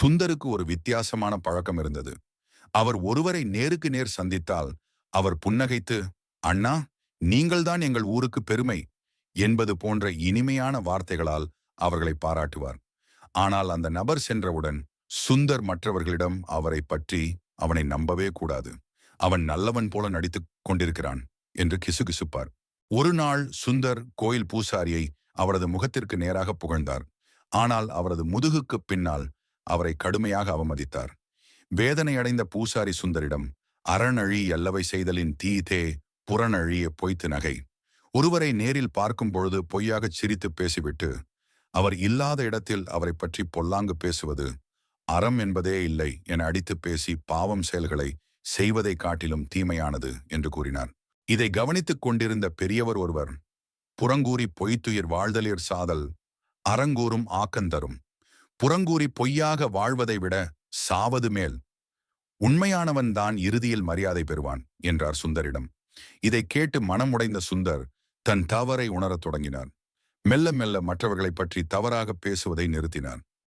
சுந்தருக்கு ஒரு வித்தியாசமான பழக்கம் இருந்தது. அவர் ஒருவரை நேருக்கு நேர் சந்தித்தால் அவர் புன்னகைத்து, "அண்ணா, நீங்கள்தான் எங்கள் ஊருக்கு பெருமை" என்பது போன்ற இனிமையான வார்த்தைகளால் அவர்களை பாராட்டுவார். ஆனால் அந்த நபர் சென்றவுடன் சுந்தர் மற்றவர்களிடம் அவரை பற்றி அவனை நம்பவே கூடாது. அவன் நல்லவன் போல நடித்துக் கொண்டிருக்கிறான் என்று கிசுகிசுப்பார். ஒரு நாள் சுந்தர் கோயில் பூசாரியை அவரது முகத்திற்கு நேராக புகழ்ந்தார். ஆனால் அவரது முதுகுக்கு பின்னால் அவரை கடுமையாக அவமதித்தார். வேதனையடைந்த பூசாரி சுந்தரிடம், "அறனழி அல்லவை செய்தலின் தீதே புறனழிய பொய்த்து நகை." ஒருவரை நேரில் பார்க்கும் பொழுது பொய்யாகச் சிரித்து பேசிவிட்டு அவர் இல்லாத இடத்தில் அவரை பற்றி பொல்லாங்கு பேசுவது அறம் என்பதே இல்லை என அடித்து பேசி பாவம் செயல்களை செய்வதை காட்டிலும் தீமையானது என்று கூறினார். இதை கவனித்துக் கொண்டிருந்த பெரியவர் ஒருவர், "புறங்கூறி பொய்த்துயிர் வாழ்தலிர் சாதல் அறங்கூறும் ஆக்கந்தரும். புறங்கூறி பொய்யாக வாழ்வதை விட சாவது மேல். உண்மையானவன் தான் இறுதியில் மரியாதை பெறுவான்" என்றார் சுந்தரிடம். இதை கேட்டு மனம் உடைந்த சுந்தர் தன் தவறை உணரத் தொடங்கினார். மெல்ல மெல்ல மற்றவர்களை பற்றி தவறாக பேசுவதை நிறுத்தினார்.